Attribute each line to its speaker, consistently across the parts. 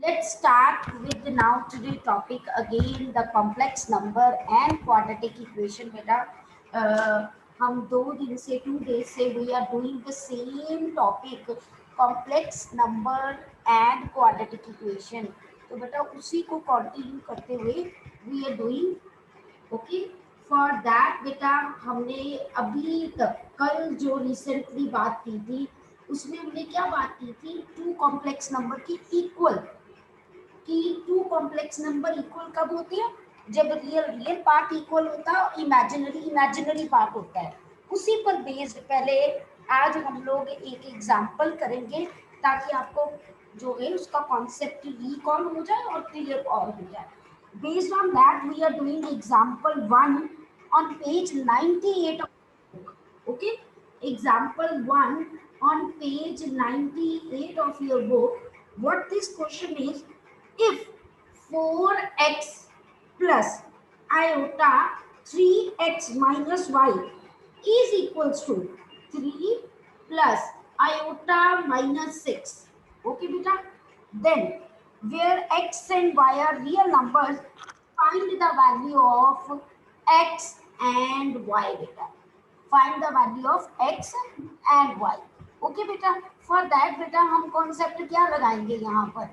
Speaker 1: Let's start with the now today topic again, the complex number and quadratic equation. बेटा हम 2 दिन से 2 days से we are doing the same topic, complex number and quadratic equation. तो बेटा उसी को कंटिन्यू करते हुए we are doing okay. For that बेटा हमने अभी तक कल जो रिसेंटली बात की थी उसमें हमने क्या बात की थी, टू कॉम्प्लेक्स नंबर की इक्वल कि टू कॉम्प्लेक्स नंबर इक्वल कब होती है, जब रियल रियल पार्ट इक्वल होता है और इमेजिनरी इमेजिनरी पार्ट होता है. उसी पर बेस्ड पहले आज हम लोग एक एग्जांपल करेंगे ताकि आपको जो है उसका कॉन्सेप्ट रिकॉल हो जाए और क्लियर और हो जाए. Based on that we are doing example 1 on page 98 of the book. Okay, example 1 on page 98 of your book. What this question is, if 4x plus iota 3x minus y is equals to 3 plus iota minus 6. Okay beta, then where x and y are real numbers, find the value of x and y beta. Find the value of x and y. Okay बेटा, for that बेटा हम concept क्या लगाएंगे यहाँ पर,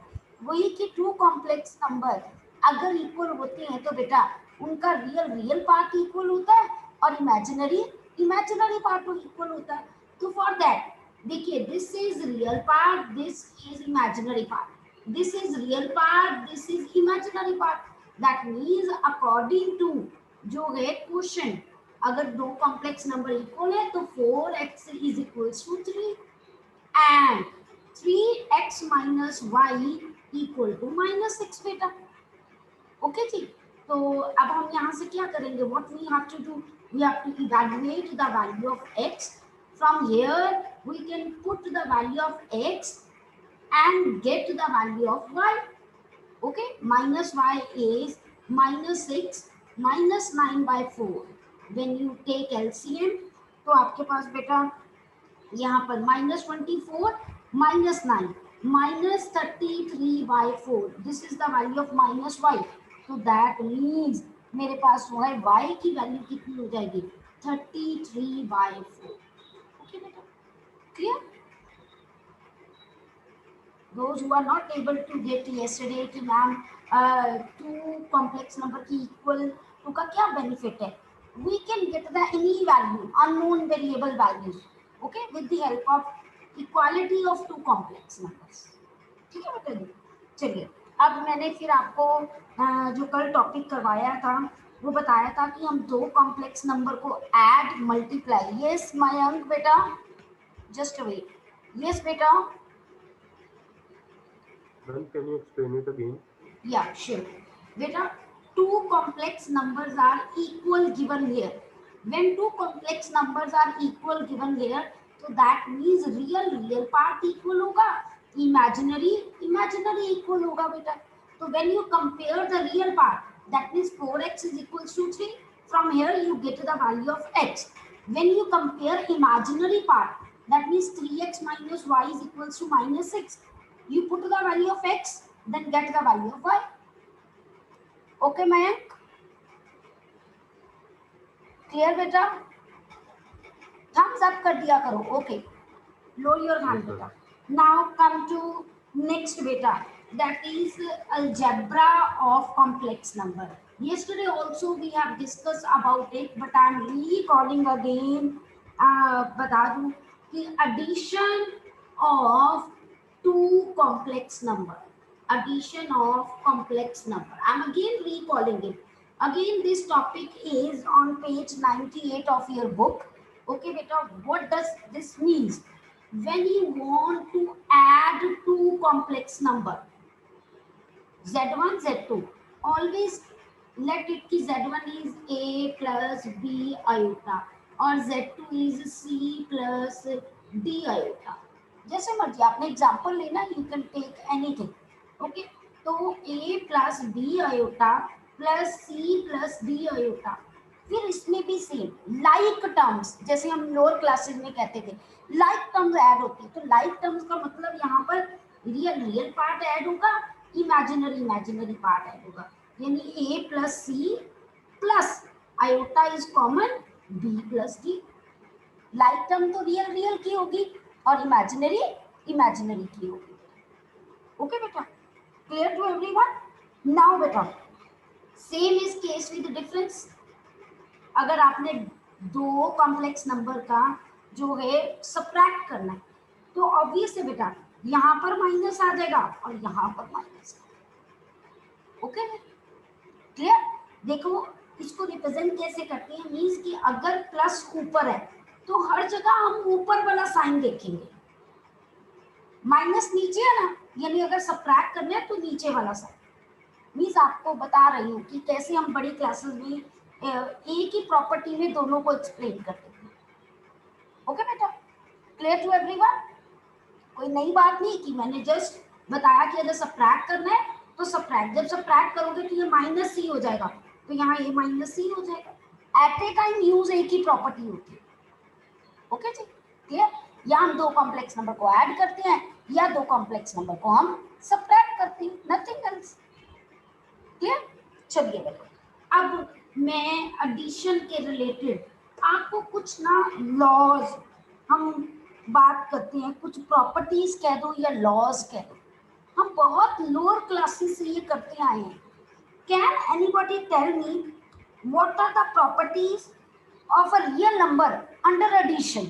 Speaker 1: वही कि to complex number अगर इक्वल होते हैं तो बेटा उनका रियल रियल पार्ट इक्वल होता है और इमेजिनरी इमेजिनरी पार्ट इक्वल होता है. तो फॉर दैट देखिए, this is real part, this is imaginary part, this is real part, this is imaginary part. That means according to जो है क्वेश्चन, अगर दो कॉम्प्लेक्स नंबर इक्वल है तो 4x is equals to 3 and 3x minus y equal to minus 6 बेटा. Okay जी, तो अब हम यहाँ से क्या करेंगे, what we have to do, we have to evaluate the value of x. From here we can put the value of x and get the value of y. Okay, minus y is minus 6 minus 9 by 4. When you take LCM तो आपके पास बेटा यहाँ पर -24 minus 9 minus 33 by 4. This is the value of minus y. So that means मेरे पास जो है y की वैल्यू कितनी हो जाएगी, 33 by 4. Okay बेटा, clear? Those who are not able to get yesterday कि मैम टू कॉम्प्लेक्स नंबर की इक्वल टू का क्या बेनिफिट है, we can get the any value unknown variable values, okay, with the help of equality of two complex numbers. ठीक है बेटा जी. चलिए, अब मैंने फिर आपको जो कल टॉपिक करवाया था वो बताया था कि हम दो कॉम्प्लेक्स नंबर को ऐड मल्टीप्लाई. यस मयंक बेटा, जस्ट वेट. यस बेटा.
Speaker 2: Ma'am, can you explain it again?
Speaker 1: Yeah, sure. Beta, two complex numbers are equal given here. When two complex numbers are equal given here, so that means real part equal होगा, imaginary equal होगा बेटा. So when you compare the real part, that means 4x is equals to 3. From here you get the value of x. When you compare imaginary part, that means 3x minus y is equals to minus 6. You put the value of x, then get the value of y. Okay Mayank, clear बेटा? thumbs up कर दिया करो. Okay, lower your hand बेटा. Now come to next बेटा, that is algebra of complex number. Yesterday also we have discussed about it, but I am recalling again. बता दूं कि addition of two complex number, addition of complex number. I'm again recalling it. Again this topic is on page 98 of your book. Okay beta, what does this means? When you want to add two complex number, z1 z2, always let it ki z1 is a plus b iota और z2 is c plus d iota. जैसे मर्जी आपने example लेना, you can take anything. Okay, तो a plus B iota plus C plus D iota. फिर इसमें भी same like terms, जैसे हम लोअर क्लासेस में कहते थे लाइक टर्म्स ऐड होती है. तो लाइक टर्म्स का मतलब यहाँ पर रियल पार्ट ऐड होगा इमेजिनरी पार्ट ऐड होगा, यानी A plus C plus iota is common, B plus D. Like term तो रियल की होगी और इमेजिनरी की होगी। ओके बेटा, क्लियर टू एवरीवन? नाउ बेटा same is case with difference. अगर आपने दो कॉम्प्लेक्स नंबर का जो है सब्ट्रैक्ट करना है तो ऑब्वियस है बेटा यहाँ पर माइनस आ जाएगा और यहाँ पर माइनस। Okay clear? देखो इसको रिप्रेजेंट कैसे करते हैं, मींस कि अगर प्लस ऊपर है तो हर जगह हम ऊपर वाला साइन देखेंगे, माइनस नीचे है ना, यानी अगर सब्ट्रैक्ट करना है तो नीचे वाला साइन। मींस आपको बता रही हूँ कि कैसे हम बड़ी क्लासेस में एक ही प्रॉपर्टी में दोनों को एक्सप्लेन करते हैं। ओके बेटा, क्लियर टू एवरीवन? कोई नई बात नहीं कि मैंने जस्ट बताया कि अगर सब्ट्रैक्ट करना है तो सब्ट्रैक्ट, जब सब्ट्रैक्ट करोगे तो ये माइनस सी हो जाएगा, तो यहाँ ये माइनस सी हो जाएगा। एट ए टाइम यूज एक ही प्रॉपर्टी होती है। ओके जी, क्लियर? या हम दो कॉम्प्लेक्स नंबर को ऐड करते हैं या दो कॉम्प्लेक्स नंबर को हम सब्ट्रैक्ट करते हैं, नथिंग एल्स। क्लियर? चलिए बेटा, अब मैं एडिशन के रिलेटेड आपको कुछ ना लॉज हम बात करते हैं, कुछ प्रॉपर्टीज कह दो या लॉज कह दो, हम बहुत लोअर क्लासेस से ये करते आए हैं। Can anybody tell me what are the properties of a real number under addition?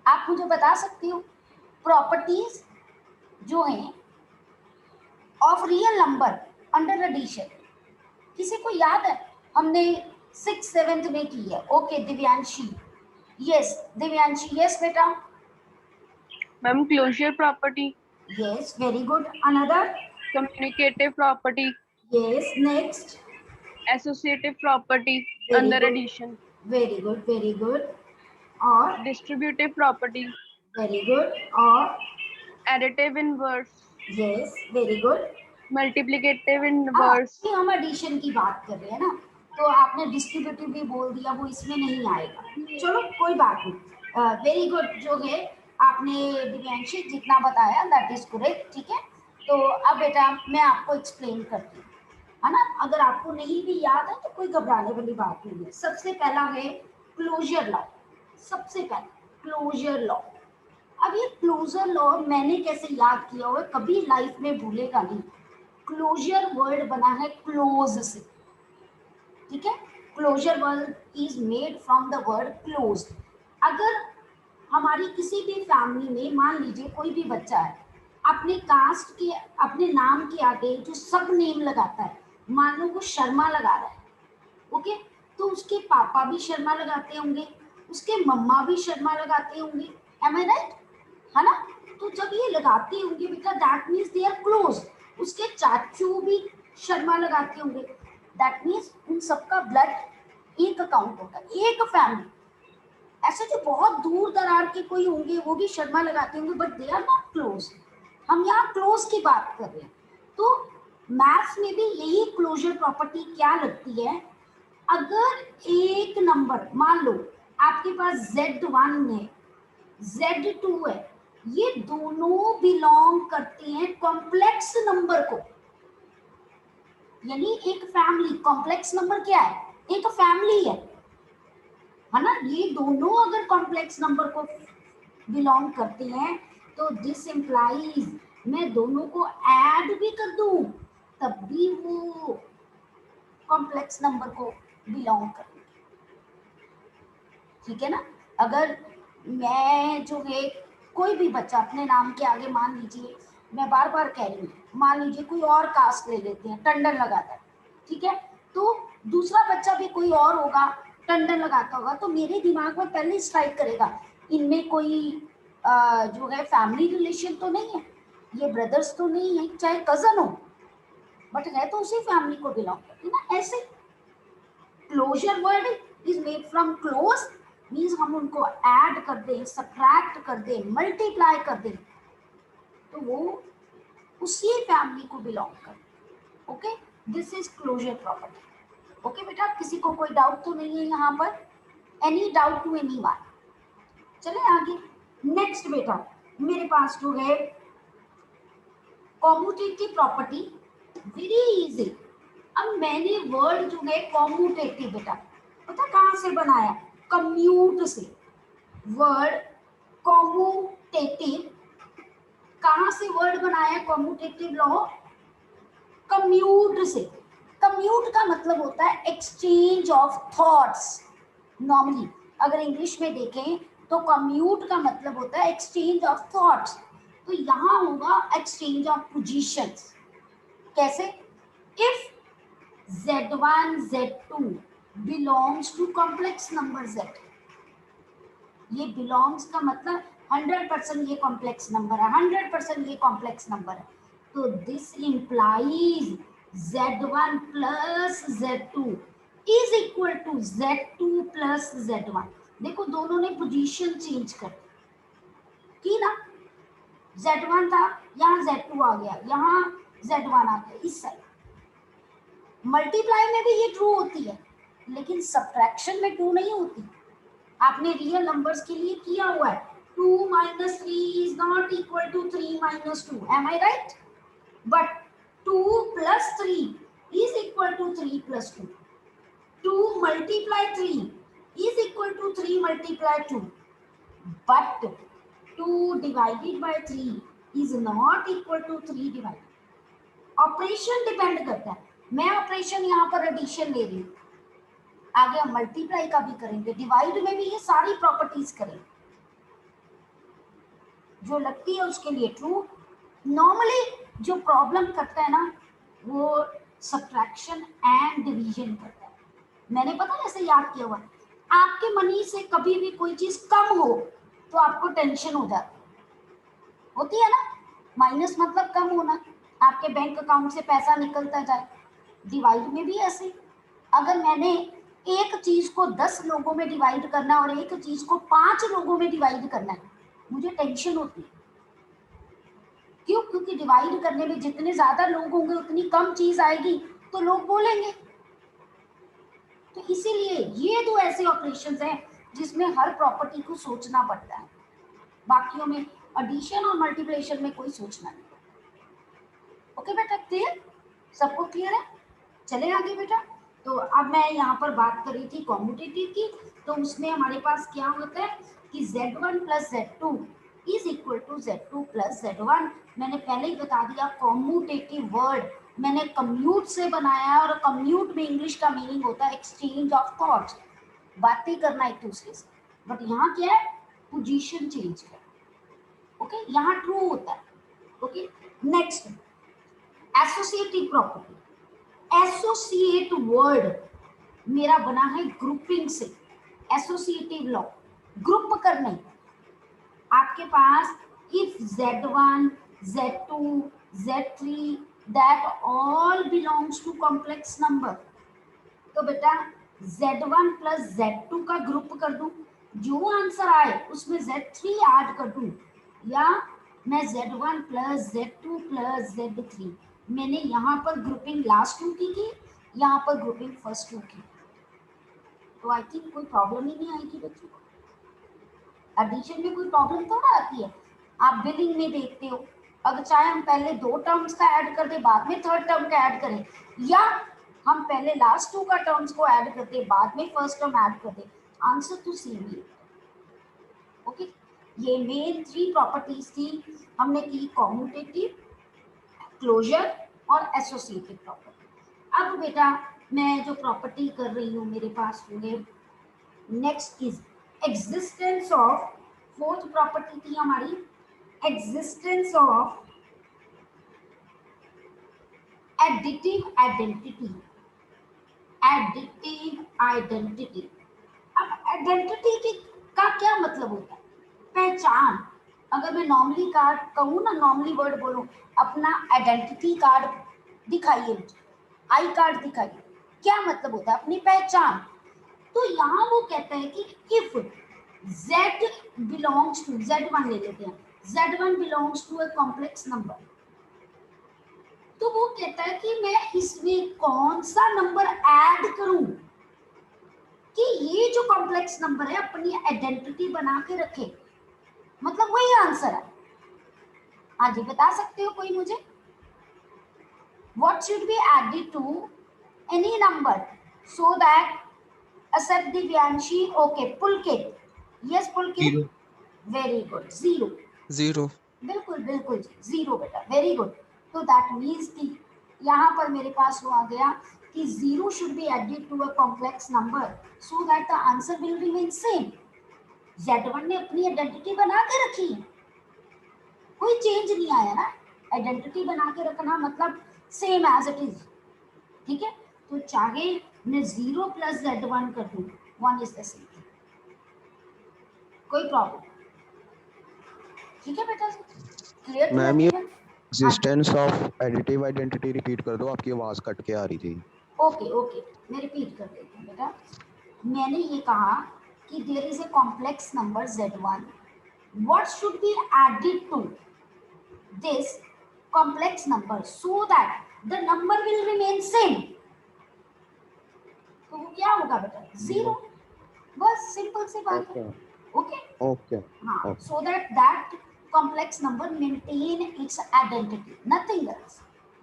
Speaker 1: आप मुझे बता सकते हो प्रॉपर्टीज जो हैं of real number under addition? किसी को याद है? हमने 6th 7th में की है। Okay Divyanshi, yes Divyanshi, yes बेटा,
Speaker 3: ma'am closure property,
Speaker 1: yes very good. Another?
Speaker 3: Communicative property,
Speaker 1: yes next?
Speaker 3: Associative property
Speaker 1: very
Speaker 3: under
Speaker 1: good,
Speaker 3: addition,
Speaker 1: very good, very good. और?
Speaker 3: Distributive property,
Speaker 1: very good. और?
Speaker 3: Additive inverse,
Speaker 1: yes very good.
Speaker 3: Multiplicative
Speaker 1: हाँ,
Speaker 3: inverse.
Speaker 1: ये हम addition की बात कर रहे हैं ना, तो आपने डिस्ट्रीब्यूटिव भी बोल दिया, वो इसमें नहीं आएगा। चलो कोई बात नहीं, वेरी गुड। जो है आपने दिव्यांशी जितना बताया दैट इज करेक्ट, ठीक है। तो अब बेटा मैं आपको एक्सप्लेन करती हूँ, है ना। अगर आपको नहीं भी याद है तो कोई घबराने वाली बात नहीं है। सबसे पहला है क्लोजर लॉ, सबसे पहला क्लोजर लॉ। अब ये क्लोजर लॉ मैंने कैसे याद किया हुआ, कभी लाइफ में भूलेगा नहीं। क्लोजर वर्ड बना है क्लोज से, ठीक है। Closure word is made from the word close. अगर हमारी किसी भी फैमिली में मान लीजिए कोई भी बच्चा है, अपने कास्ट के अपने नाम के आगे जो सब नेम लगाता है, मान लो वो शर्मा लगा रहा है, ओके, तो उसके पापा भी शर्मा लगाते होंगे, उसके मम्मा भी शर्मा लगाते होंगे, एम आई राइट? है ना। तो जब ये लगाते होंगे बेटा that means they are close. उसके चाचू भी शर्मा लगाते होंगे, दैट मीन्स उन सबका ब्लड एक अकाउंट होगा, एक फैमिली। ऐसे जो बहुत दूर दरार के कोई होंगे वो भी शर्मा लगाते होंगे, but they are not close. हम यहाँ क्लोज की बात कर रहे हैं। तो मैथ्स में भी यही क्लोजर प्रॉपर्टी क्या लगती है, अगर एक नंबर मान लो आपके पास Z1 है, Z2 है, ये दोनों बिलोंग करते हैं कॉम्प्लेक्स नंबर को। यानी एक फैमिली, कॉम्प्लेक्स नंबर क्या है, एक फैमिली है ना। ये दोनों अगर कॉम्प्लेक्स नंबर को बिलोंग करते हैं तो दिस इंप्लाइज मैं दोनों को ऐड भी कर दूं तब भी वो कॉम्प्लेक्स नंबर को बिलोंग करते, ठीक है ना। अगर मैं जो है कोई भी बच्चा अपने नाम के आगे मान लीजिए, मैं बार बार कह रही हूँ, मान लीजिए कोई और कास्ट ले लेते हैं, टंडन लगाता है, ठीक है, तो दूसरा बच्चा भी कोई और होगा टंडन लगाता होगा, तो मेरे दिमाग में पहले स्ट्राइक करेगा इनमें कोई जो है फैमिली रिलेशन तो नहीं है, ये ब्रदर्स तो नहीं है, चाहे कजन हो, बट है तो उसी फैमिली को बिलोंग करती है ना। ऐसे closure word is made from close, means हम उनको ऐड कर दें, सब्ट्रैक्ट कर दें, मल्टीप्लाई कर दें तो वो उसी फैमिली को बिलोंग करते। Okay, this is closure property. Okay बेटा, किसी को कोई डाउट तो नहीं है यहाँ पर? Any doubt to anyone? चले आगे। नेक्स्ट बेटा मेरे पास जो है कॉम्यूटेटिव प्रॉपर्टी वेरी इजी। अब मैंने वर्ड जो है कॉम्यूटेटिव बेटा पता कहाँ से बनाया, कम्यूट से। वर्ड कॉम्यूटेटिव कहाँ से वर्ड बनाया, कॉम्यूटेटिव लॉ कम्यूट से। कम्यूट का मतलब होता है एक्सचेंज ऑफ थॉट्स। नॉर्मली अगर इंग्लिश में देखें तो कम्यूट का मतलब होता है एक्सचेंज ऑफ थॉट्स। तो यहाँ होगा एक्सचेंज ऑफ पोजीशंस। कैसे, if z1 z2 belongs to complex number z, ये बिलोंग्स का मतलब 100% ये कॉम्प्लेक्स नंबर है, 100% ये कॉम्प्लेक्स नंबर है। तो this implies z1 plus z2 is equal to z2 plus z1। देखो दोनों ने पोजीशन चेंज कर की ना, z1 था यहाँ z2 आ गया, यहाँ z1 आ गया इस साइड। मल्टीप्लाई में भी ये ट्रू होती है लेकिन सब्ट्रैक्शन में ट्रू नहीं होती। आपने रियल नंबर्स के लिए किया हुआ है 2 minus 3 is not equal to 3 minus 2, am I right? But 2 plus 3 is equal to 3 plus 2. 2 multiply 3 is equal to 3 multiply 2. But 2 divided by 3 is not equal to 3 divided. Operation depend करता है। मैं operation यहाँ पर addition ले रही हूँ, आगे हम मल्टीप्लाई का भी करेंगे, डिवाइड में भी ये सारी प्रॉपर्टीज करेंगे। जो लगती है उसके लिए ट्रू। नॉर्मली जो प्रॉब्लम करता है ना वो सब्ट्रैक्शन एंड डिवीजन करता है। मैंने पता कैसे याद किया हुआ, आपके मनी से कभी भी कोई चीज कम हो तो आपको टेंशन हो जाती होती है ना। माइनस मतलब कम होना, आपके बैंक अकाउंट से पैसा निकलता जाए। डिवाइड में भी ऐसे, अगर मैंने एक चीज को 10 लोगों में डिवाइड करना और एक चीज को 5 लोगों में डिवाइड करना है, मुझे टेंशन होती है। क्यों? क्योंकि डिवाइड करने में जितने ज्यादा लोग होंगे उतनी कम चीज आएगी तो लोग बोलेंगे। तो इसीलिए ये दो ऐसे ऑपरेशंस हैं जिसमें हर प्रॉपर्टी को सोचना पड़ता है, बाकियों में एडिशन और मल्टीप्लिकेशन में कोई सोचना नहीं। ओके बेटा, क्लियर? सबको क्लियर है? चले आगे बेटा। तो अब मैं यहाँ पर बात कर रही थी कॉम्यूटेटिव की, तो उसमें हमारे पास क्या होता है कि z1 plus z2 is equal to z2 plus z1। मैंने पहले ही बता दिया कॉम्यूटेटिव वर्ड मैंने कम्यूट से बनाया है, और कम्यूट में इंग्लिश का मीनिंग होता है एक्सचेंज ऑफ थॉट्स, बातें करना एक दूसरे से। बट यहाँ क्या है, पोजीशन चेंज कर। ओके, यहाँ ट्रू होता है। Okay, next associative property. Associate word मेरा बना है ग्रुपिंग से। एसोसिएटिव लॉ ग्रुप करने, आपके पास if z1 z2 z3 that all belongs to complex number, तो बेटा z1 प्लस z2 का ग्रुप कर दूं, जो आंसर आए उसमें z3 ऐड कर दूं, या मैं z1 plus z2 plus z3, मैंने यहाँ पर ग्रुपिंग लास्ट टू की यहाँ पर ग्रुपिंग फर्स्ट टू की, तो आई थिंक कोई प्रॉब्लम ही नहीं आएगी बच्चों को। एडिशन में कोई प्रॉब्लम थोड़ा आती है। आप बिलिंग में देखते हो, अगर चाहे हम पहले 2 टर्म्स का ऐड कर दे बाद में थर्ड टर्म का ऐड करें, या हम पहले लास्ट 2 का टर्म्स को ऐड कर दे बाद में फर्स्ट टर्म ऐड कर दे, आंसर तो सेम ही। ओके, ये मेन 3 प्रॉपर्टीज थी हमने की, कॉम्यूटेटिव, क्लोजर और एसोसिएटिव प्रॉपर्टी। अब बेटा मैं जो प्रॉपर्टी कर रही हूँ मेरे पास होंगे, next is existence of, fourth property थी हमारी existence of additive identity. Additive identity, अब आइडेंटिटी का क्या मतलब होता है? पहचान। अगर मैं नॉर्मली कार्ड कहूँ ना, नॉर्मली वर्ड बोलूँ, अपना आइडेंटिटी कार्ड दिखाइए, आई कार्ड दिखाइए, क्या मतलब होता है? अपनी पहचान। तो यहाँ वो कहता है कि if z belongs to, z1 ले लेते हैं, z1 belongs to a complex number, तो वो कहता है कि मैं इसमें कौन सा नंबर ऐड करूं कि ये जो कॉम्प्लेक्स नंबर है अपनी आइडेंटिटी बना के रखे, मतलब वही आंसर है। हाँ जी, बता सकते हो कोई मुझे? what should be added to any number so that accept Divyanshi? Okay, Pulkit. Yes, Pulkit.
Speaker 4: Zero.
Speaker 1: Very good. Zero.
Speaker 4: Zero.
Speaker 1: बिल्कुल बिल्कुल जी, जीरो बेटा, वेरी गुड. तो दैट मीन्स कि यहाँ पर मेरे पास वो आ गया कि zero should be added to a complex number so that the answer will remain same. Z1 ने अपनी आइडेंटिटी बना के रखी है, कोई चेंज नहीं आया ना. आइडेंटिटी बना के रखना मतलब सेम एज इट इज. ठीक है, तो चाहे मैं 0 प्लस Z1 कर दूं, 1 इज द सेम. कोई प्रॉब्लम? ठीक है बेटा, क्लियर टू
Speaker 5: मैम ये
Speaker 1: everyone?
Speaker 5: Existence of additive identity repeat कर दो, आपकी आवाज कट के आ रही थी.
Speaker 1: ओके ओके, मैं रिपीट कर देती हूँ बेटा. मैंने ये कहा कि there is a complex number Z1. What should be added to this complex number so that the number will remain same? तो वो क्या होगा बेटा? जीरो. बस सिंपल सी बात है. Okay
Speaker 5: okay.
Speaker 1: हाँ, so that complex number maintain its identity, nothing else.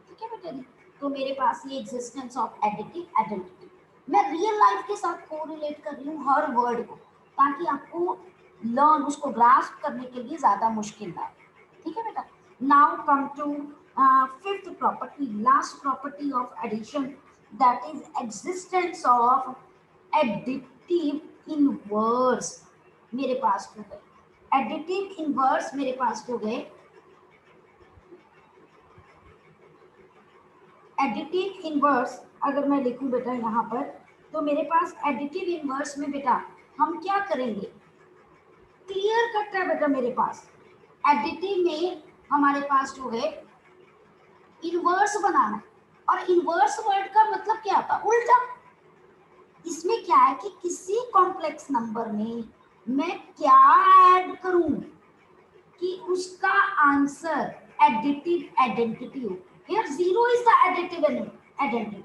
Speaker 1: ठीक है बेटा जी. तो मेरे पास ये existence of additive identity, मैं रियल लाइफ के साथ कोरिलेट कर रही हूँ हर वर्ड को, ताकि आपको लर्न, उसको ग्रास्प करने के लिए ज्यादा मुश्किल ना. ठीक है बेटा. Now come to fifth property, last property of addition, that is existence of additive inverse. मेरे पास हो गए एडिटिव इनवर्स, मेरे पास हो गए एडिटिव इनवर्स. अगर मैं लिखूं बेटा यहाँ पर, तो मेरे पास एडिटिव इनवर्स में बेटा हम क्या करेंगे? क्लियर कट है बेटा, मेरे पास एडिटिव में हमारे पास हो गए इनवर्स बनाना. और इनवर्स वर्ड का मतलब क्या होता है? उल्टा. इसमें क्या है कि किसी कॉम्प्लेक्स नंबर में मैं क्या ऐड करूं कि उसका आंसर एडिटिव आइडेंटिटी हो. Here zero is the additive identity.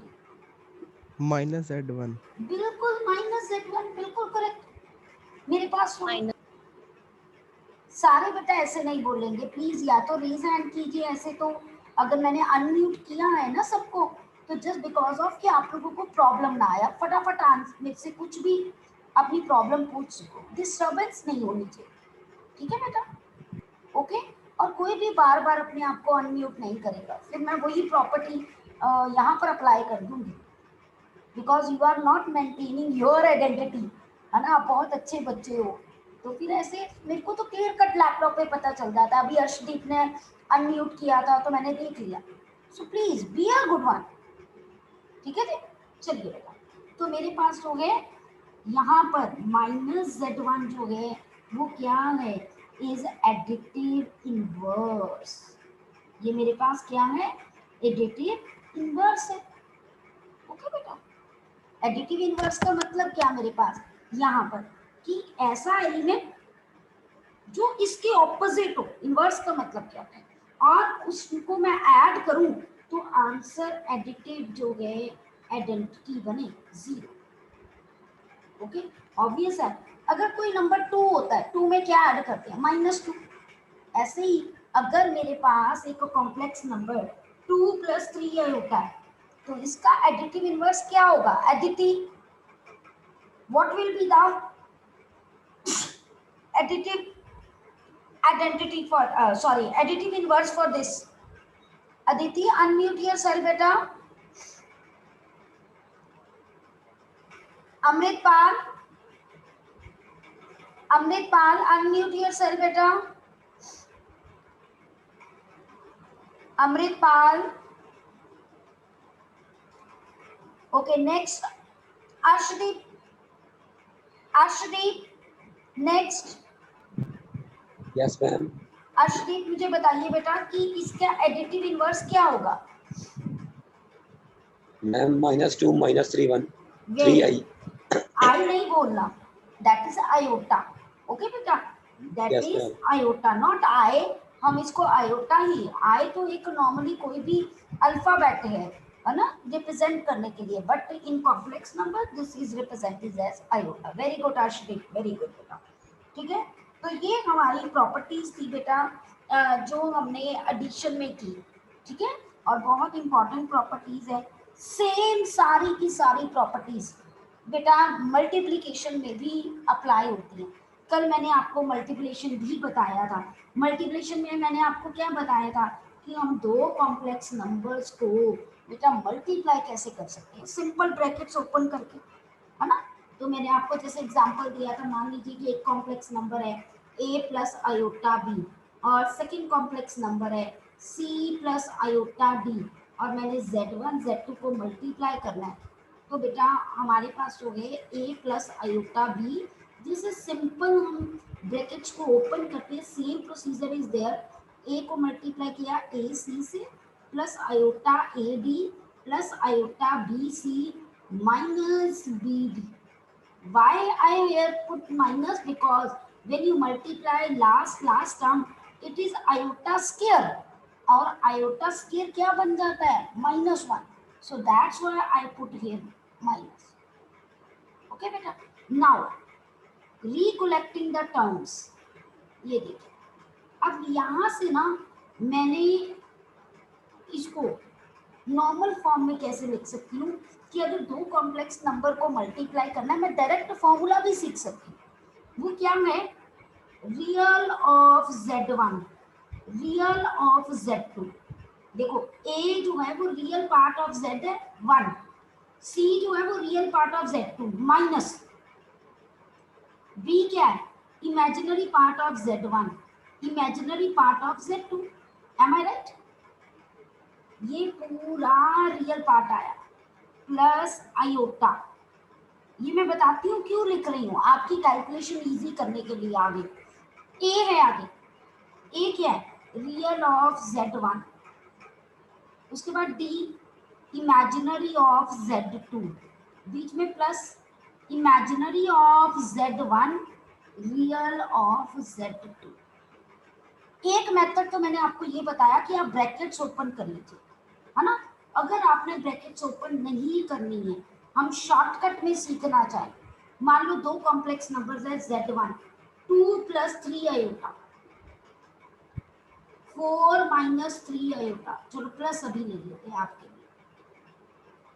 Speaker 4: -Z1.
Speaker 1: बिल्कुल -Z1, बिल्कुल करेक्ट. मेरे पास सारे बेटा ऐसे नहीं बोलेंगे प्लीज, या तो रेज हैंड कीजिए ऐसे. तो अगर मैंने अनम्यूट किया है ना सबको, तो जस्ट बिकॉज ऑफ कि आप लोगों को प्रॉब्लम ना आया, फटाफट मेरे से कुछ भी अपनी प्रॉब्लम पूछ सको, डिस्टर्बेंस नहीं होनी चाहिए. ठीक है बेटा, ओके. और कोई भी बार बार अपने आप को अनम्यूट नहीं करेगा, फिर मैं वही प्रॉपर्टी यहाँ पर अप्लाई कर दूंगी, because you are not maintaining your identity, है ना. आप बहुत अच्छे बच्चे हो, तो फिर ऐसे मेरे को तो क्लियर कट लैपटॉप पे पता चल जाता. अभी अर्शदीप ने अनम्यूट किया था तो मैंने देख लिया. So please be a good one. ठीक है जी, चलिए बेटा. तो मेरे पास हो गए यहाँ पर -Z1 जो है वो क्या है? Is additive inverse. ये मेरे पास क्या है? एडिटिव इनवर्स है. ओके बेटा. एडिटिव इनवर्स का मतलब क्या मेरे पास यहाँ पर? कि ऐसा एलिमेंट जो इसके ऑपोजिट हो. इनवर्स का मतलब क्या है? और उसको मैं ऐड करूं तो आंसर एडिटिव जो है आइडेंटिटी बने जीरो. ओके, ऑब्वियस है. अगर कोई नंबर 2 होता है, 2 में क्या ऐड करते हैं? -2. ऐसे ही अगर मेरे पास एक कॉम्प्लेक्स नंबर 2 + 3 होता है, तो इसका एडिटिव इनवर्स क्या होगा? Additive. What will be the additive identity for additive inverse for this? Aditi, unmute yourself beta. Amritpal, unmute yourself beta. Amritpal. Okay, next Arshdeep. Next.
Speaker 6: Yes ma'am.
Speaker 1: Arshdeep, मुझे बताइए बेटा कि इसका एडिटिव इनवर्स क्या होगा?
Speaker 6: Ma'am -2 -3 1
Speaker 1: Very
Speaker 6: 3i.
Speaker 1: I नहीं बोलना, that is iota. Okay बेटा, that
Speaker 6: Yes,
Speaker 1: is
Speaker 6: ma'am.
Speaker 1: Iota, not I. हम इसको आयोटा ही, आई तो एक नॉर्मली कोई भी अल्फाबेट है ना, रिप्रेजेंट करने के लिए, but in complex number this is represented as iota. Very good Arshdeep, very good बेटा. ठीक है, तो ये हमारी प्रॉपर्टीज थी बेटा जो हमने एडिशन में की. ठीक है, और बहुत इंपॉर्टेंट प्रॉपर्टीज है, सेम सारी की सारी प्रॉपर्टीज बेटा मल्टीप्लिकेशन में भी अप्लाई होती है। कल मैंने आपको मल्टीप्लिकेशन भी बताया था। मल्टीप्लिकेशन में मैंने आपको क्या बताया था कि हम दो कॉम्प्लेक्स नंबर्स को बेटा मल्टीप्लाई कैसे कर सकते हैं, सिंपल ब्रैकेट्स ओपन करके, है ना। तो मैंने आपको जैसे एग्जांपल दिया था, मान लीजिए कि एक कॉम्प्लेक्स नंबर है a प्लस आयोटा बी और सेकंड कॉम्प्लेक्स नंबर है c प्लस आयोटा डी और मैंने z1 z2 को मल्टीप्लाई करना है। तो बेटा हमारे पास हो गए a प्लस आयोटा बी, जिसे सिंपल हम ब्रैकेट्स को ओपन करके same procedure is there, a को मल्टीप्लाई किया ए सी से plus iota A D plus iota B C minus BD. Why I here put minus? Because when you multiply last term, it is iota square और iota square क्या बन जाता है -1. So that's why I put here minus. Okay बेटा. Now recollecting the terms. ये देखिए, अब यहाँ से ना मैंने इसको नॉर्मल फॉर्म में कैसे लिख सकती हूँ कि अगर दो कॉम्प्लेक्स नंबर को मल्टीप्लाई करना है, मैं डायरेक्ट फॉर्मूला भी सीख सकती हूँ। वो क्या है, real of z1 real of z2। देखो a जो है वो रियल पार्ट ऑफ z है 1, c जो है वो real part of z2 minus b क्या है, imaginary part of z1 imaginary part of z2। Am I right? ये पूरा रियल पार्ट आया प्लस आयोटा। ये मैं बताती हूँ क्यों लिख रही हूँ, आपकी कैलकुलेशन इजी करने के लिए। आगे ए है, आगे ए क्या है, रियल ऑफ z1, उसके बाद डी इमेजिनरी ऑफ z2, बीच में plus imaginary of z1 real of z2। एक मेथड तो मैंने आपको ये बताया कि आप ब्रैकेट्स ओपन कर लीजिए, है ना। अगर आपने ब्रैकेट्स ओपन नहीं करनी है, हम शॉर्टकट में सीखना चाहें, मान लो दो कॉम्प्लेक्स नंबर्स है z1 2 plus 3 iota 4 minus 3 iota, चलो प्लस अभी ले लेते हैं आपके लिए,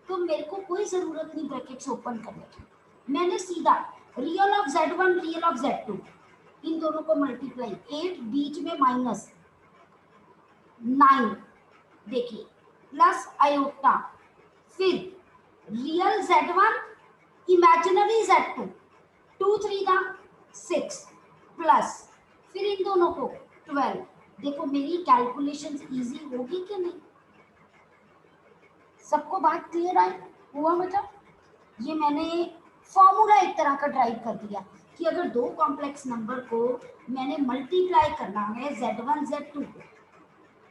Speaker 1: तो मेरे को कोई जरूरत नहीं ब्रैकेट्स ओपन करने की। मैंने सीधा real of z1 real of z2 इन दोनों को मल्टीप्लाई, 8 बीच में माइनस 9, देखिए प्लस आयोटा, फिर रियल z1 इमेजिनरी z2 2 3 का 6 प्लस फिर इन दोनों को 12। देखो मेरी कैलकुलेशंस इजी होगी कि नहीं, सबको बात क्लियर आई हुआ बेटा? ये मैंने फॉर्मूला एक तरह का ड्राइव कर दिया कि अगर दो कॉम्प्लेक्स नंबर को मैंने मल्टीप्लाई करना है z1 z2 को,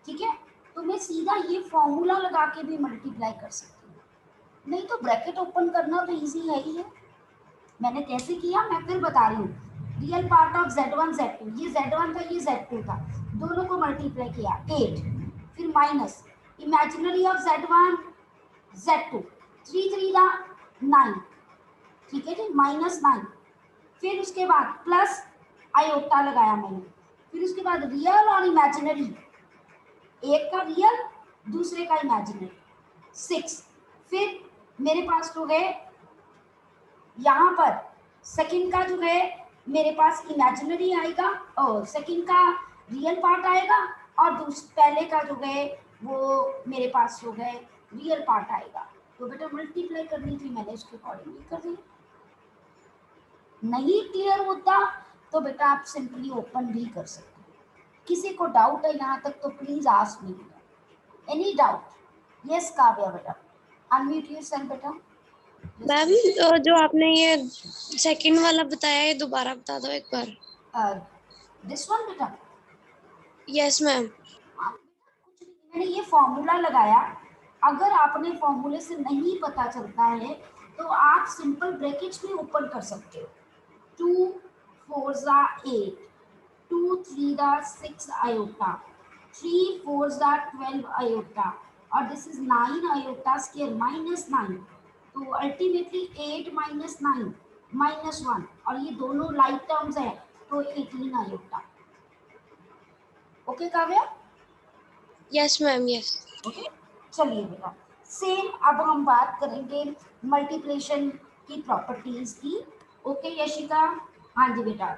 Speaker 1: ठीक है, तो मैं सीधा ये फॉर्मूला लगा के भी मल्टीप्लाई कर सकती हूँ। नहीं तो ब्रैकेट ओपन करना तो इजी है ही है। मैंने कैसे किया मैं फिर बता रही हूँ। Real part of z1 z2, ये z1 था ये z2 था, दोनों को मल्टीप्लाई किया 8, फिर minus imaginary of z1 z2 3 3 का 9, ठीक है जी, -9, फिर उसके बाद प्लस आयोटा लगाया मैंने, फिर उसके बाद रियल और इमेजिनरी, एक का रियल दूसरे का इमेजिनरी 6, फिर मेरे पास हो गए यहाँ पर सेकंड का जो है मेरे पास इमेजिनरी आएगा और सेकंड का रियल पार्ट आएगा और पहले का जो है वो मेरे पास हो गए रियल पार्ट आएगा। तो बेटा मल्टीप्लाई करनी थी, मैंने इसके अकॉर्डिंगली कर दिया। नहीं क्लियर होता तो बेटा आप सिंपली ओपन भी कर सकते हैं। किसी को डाउट है यहाँ तक तो please ask me, any doubt? Yes Kavya बेटा, अनम्यूट योरसेल्फ बेटा।
Speaker 4: मैम जो आपने ये सेकंड वाला बताया है दोबारा बता दो एक बार।
Speaker 1: दिस वन बेटा?
Speaker 4: Yes ma'am.
Speaker 1: कुछ नहीं, मैंने ये फॉर्मूला लगाया। अगर आपने फॉर्मूले से नहीं पता चलता है तो आप सिंपल ब्रैकेट्स में ओपन कर सकते हो। 2 4 8, 2 3 6 आयोटा, 3 4 12 आयोटा और दिस इज 9 आयोटा स्क्वायर -9, तो अल्टीमेटली 8 -9 -1 और ये दोनों लाइक टर्म्स है तो 18 iota. Okay Kavya?
Speaker 4: Yes ma'am yes.
Speaker 1: Okay, चलिए बेटा सेम अब हम बात करेंगे मल्टीप्लिकेशन की प्रॉपर्टीज की। ओके यशिका, हाँ जी बेटा,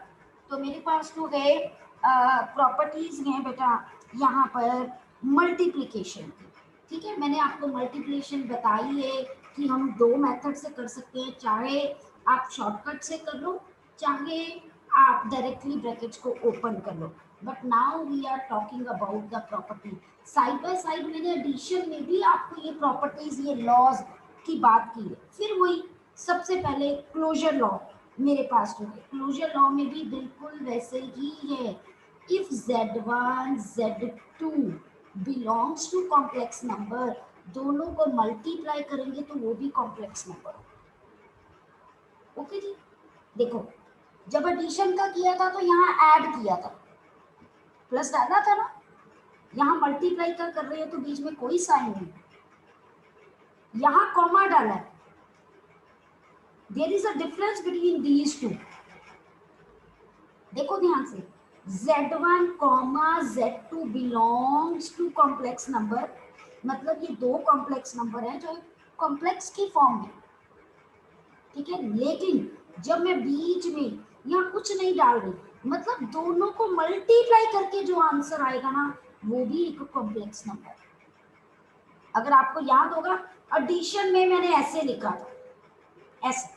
Speaker 1: तो मेरे पास तो गए प्रॉपर्टीज हैं बेटा यहाँ पर मल्टीप्लिकेशन की। ठीक है, मैंने आपको मल्टीप्लिकेशन बताई है कि हम दो मेथड से कर सकते हैं, चाहे आप शॉर्टकट से कर लो, चाहे आप डायरेक्टली ब्रैकेट्स को ओपन कर लो। But now we are talking about the property. Side by side मैंने एडिशन में भी आपको ये प्रॉपर्टीज, ये लॉज की बात की है। फिर वही सबसे पहले क्लोजर लॉ मेरे पास जो है, क्लोजर लॉ में भी बिल्कुल वैसे ही है। If z1 z2 belongs to complex number, दोनों को मल्टीप्लाई करेंगे तो वो भी कॉम्प्लेक्स नंबर। ओके जी, देखो जब एडिशन का किया था तो यहाँ ऐड किया था, प्लस डाला था ना, यहाँ मल्टीप्लाई का कर रहे हो तो बीच में कोई साइन नहीं, यहाँ कॉमा डाला है। There is a difference between these two. देखो ध्यान से, z1 comma z2 belongs to complex number, मतलब ये दो कॉम्प्लेक्स नंबर है जो कॉम्प्लेक्स की फॉर्म में। ठीक है, लेकिन जब मैं बीच में यहाँ कुछ नहीं डाल रही, मतलब दोनों को मल्टीप्लाई करके जो आंसर आएगा ना वो भी एक कॉम्प्लेक्स नंबर। अगर आपको याद होगा एडिशन में मैंने ऐसे लिखा था, ऐसे।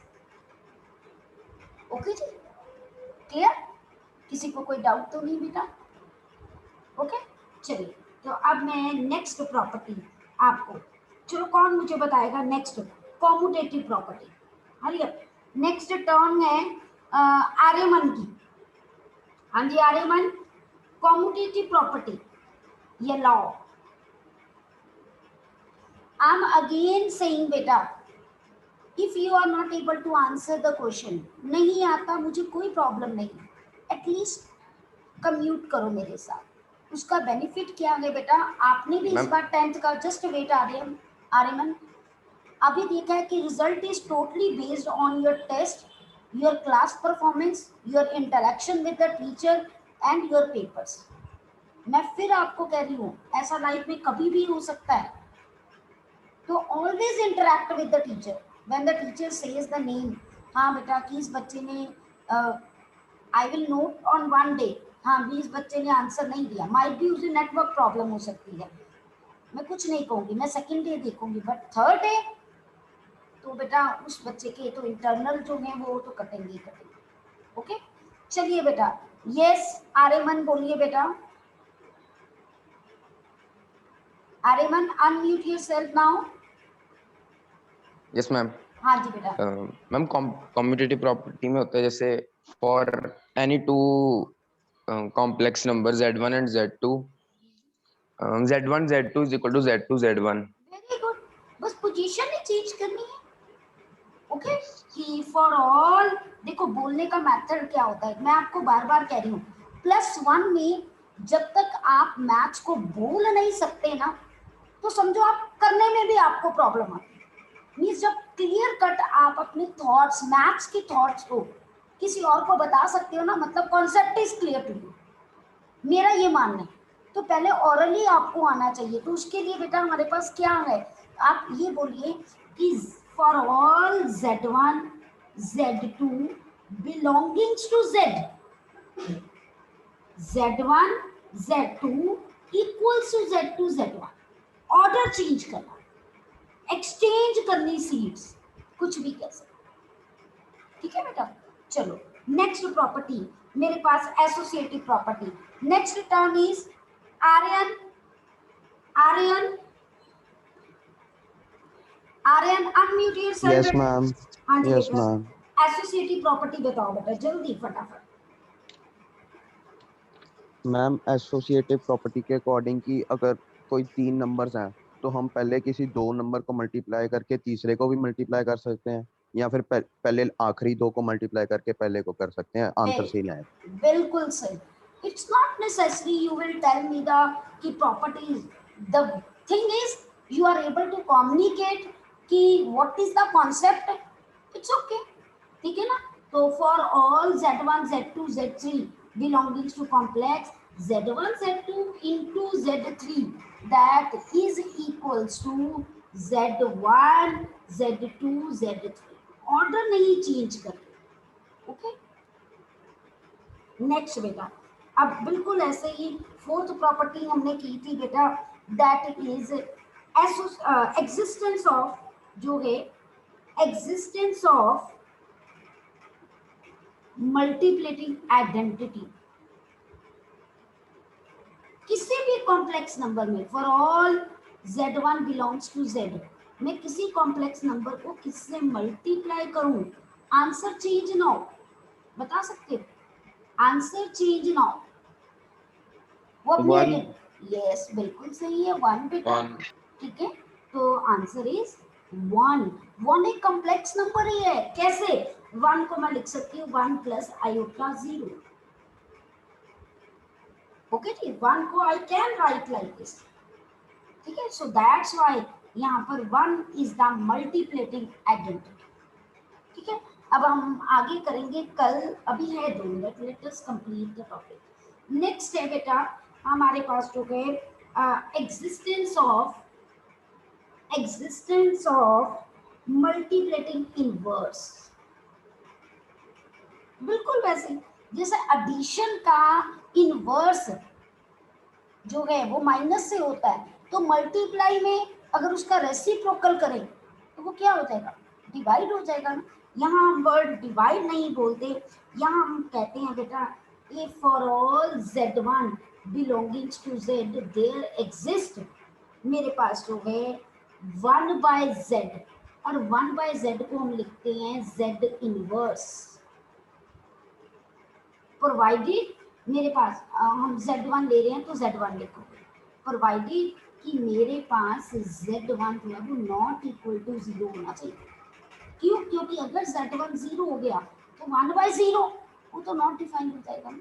Speaker 1: ओके जी, क्लियर? किसी को कोई डाउट तो नहीं बेटा? ओके, चलिए तो अब मैं नेक्स्ट प्रॉपर्टी आपको, चलो कौन मुझे बताएगा next commutative property. Hurry up, next term है आर्यमन की। हाँ जी आर्यमन, कॉम्यूटेटिव प्रॉपर्टी, ये law. I am again saying बेटा, if you are not able to answer the question, नहीं आता मुझे कोई प्रॉब्लम नहीं, एटलीस्ट कम्यूट करो मेरे साथ। उसका बेनिफिट क्या है बेटा, आपने भी इस बार 10th का, जस्ट वेट आर्यमन, अभी देखा है कि result is totally based on your test, your class performance, your interaction with the teacher and your papers. मैं फिर आपको कह रही हूँ, ऐसा लाइफ में कभी भी हो सकता है, तो always interact with the teacher when the teacher says the name. हाँ बेटा कि इस बच्चे ने I will note on one day, हाँ भी इस बच्चे ने आंसर नहीं दिया, माइट भी उसे नेटवर्क प्रॉब्लम हो सकती है, मैं कुछ नहीं कहूँगी, मैं सेकेंड डे देखूंगी, बट थर्ड डे तो बेटा उस बच्चे के तो इंटरनल जो है वो तो कटेंगे ही कटेंगे। ओके, चलिए बेटा, यस आर्यमन बोलिए बेटा। Aryaman unmute yourself now.
Speaker 7: Yes ma'am.
Speaker 1: हाँ जी बेटा।
Speaker 7: मैम कॉम्यूटेटिव प्रॉपर्टी में होता है जैसे for any two complex number z1 and z2, z1 z2 is equal to z2 z1।
Speaker 1: Very good, बस पोजीशन ही चेंज करनी है। ओके, कि फॉर ऑल, देखो बोलने का मेथड क्या होता है, मैं आपको बार बार कह रही हूँ, +1 में जब तक आप मैथ्स को बोल नहीं सकते ना, तो समझो आप करने में भी आपको प्रॉब्लम आती है। मीन्स जब क्लियर कट आप अपने थॉट्स, मैथ्स की थॉट्स को किसी और को बता सकते हो ना, मतलब concept is clear to you, मेरा ये मानना है। तो पहले ओरली आपको आना चाहिए, तो उसके लिए बेटा हमारे पास क्या है, आप ये बोलिए कि for all z1 z2 belongings to z, z1 z2 equals to z2 z1, order change करना, एक्सचेंज करनी सीट्स, कुछ भी कर सकते। ठीक है बेटा, चलो नेक्स्ट प्रॉपर्टी मेरे पास associative property. Next term is Aryan, Aryan, Aryan unmute yourself.
Speaker 5: Yes ma'am.
Speaker 1: हाँ जी
Speaker 5: यस
Speaker 1: बेटा,
Speaker 5: मैम।
Speaker 1: एसोसिएटिव प्रॉपर्टी बताओ बेटा जल्दी फटाफट।
Speaker 5: मैम एसोसिएटिव प्रॉपर्टी के अकॉर्डिंग कि अगर कोई 3 नंबर्स हैं तो हम पहले किसी 2 नंबर को मल्टीप्लाई करके तीसरे को भी मल्टीप्लाई कर सकते हैं, या फिर पहले आखिरी 2 को मल्टीप्लाई करके पहले को कर सकते हैं, आंसर सही लाए।
Speaker 1: बिल्कुल सही। It's not necessary you will tell me the key properties, the thing is you are able to communicate कि what is the concept, it's okay. ठीक है ना, तो for all z1 z2 z3 belongings to complex, z1 z2 into z3 that is equals to Z1 Z2 Z3, order नहीं change करते। Okay, next बेटा, अब बिल्कुल ऐसे ही फोर्थ प्रॉपर्टी हमने की थी बेटा, दैट इज एग्जिस्टेंस ऑफ, जो है एग्जिस्टेंस ऑफ मल्टीप्लिकेटिंग आइडेंटिटी किसी भी कॉम्प्लेक्स नंबर में, for all Z1 belongs to Z, मैं किसी कॉम्प्लेक्स नंबर को किससे मल्टीप्लाई करूं, आंसर चेंज ना हो, बता सकते हो आंसर चेंज ना हो, वो अपने, यस बिल्कुल सही है, 1 बेटा, ठीक है, तो आंसर इज 1। 1 एक कॉम्प्लेक्स नंबर ही है, कैसे, 1 को मैं लिख सकती हूँ 1 प्लस आयोटा 0, ओके जी, 1 को I can write like this, ठीक है, सो दैट्स व्हाई यहाँ पर 1 इज द मल्टीप्लिकेटिंग आइडेंटिटी, ठीक है। अब हम आगे करेंगे कल, अभी है 2 minute, let us complete the topic. Next है बेटा हमारे पास जो है एग्जिस्टेंस ऑफ मल्टीप्लिकेटिंग इनवर्स, बिल्कुल वैसे जैसे एडिशन का इनवर्स जो है वो माइनस से होता है, तो मल्टीप्लाई में अगर उसका रेसिप्रोकल करें तो वो क्या हो जाएगा, डिवाइड हो जाएगा ना। यहाँ हम वर्ड डिवाइड नहीं बोलते, यहाँ हम कहते हैं बेटा if for all Z1 belongings to Z there exist, मेरे पास जो है 1/Z, और 1/Z को हम लिखते हैं Z इनवर्स, प्रोवाइडेड मेरे पास हम Z1 ले रहे हैं तो Z1 लिखो, प्रोवाइडेड कि मेरे पास Z1 जो है वो नॉट इक्वल टू 0 होना चाहिए। क्यों, क्योंकि अगर Z1 0 हो गया तो 1/0 वो तो नॉट डिफाइंड हो जाएगा,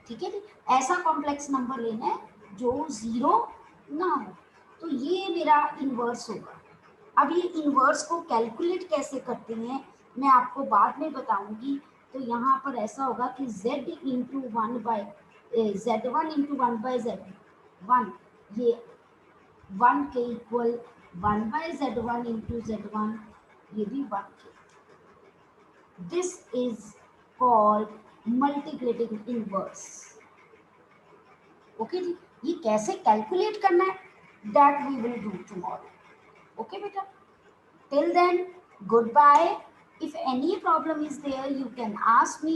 Speaker 1: ठीक है जी। ऐसा कॉम्प्लेक्स नंबर लेना है जो 0 ना हो, तो ये मेरा इनवर्स होगा। अब ये इनवर्स को कैलकुलेट कैसे करते हैं मैं आपको बाद में बताऊंगी। तो यहाँ पर ऐसा होगा कि Z into 1/Z1 into 1/Z1, ये 1 के इक्वल 1/Z1 इंटू Z1, ये भी 1 के, this is called multiplicating inverse, okay जी। ये कैसे कैलकुलेट करना है that we will do tomorrow, okay बेटा। Till then, goodbye. If any problem is there, you can ask me.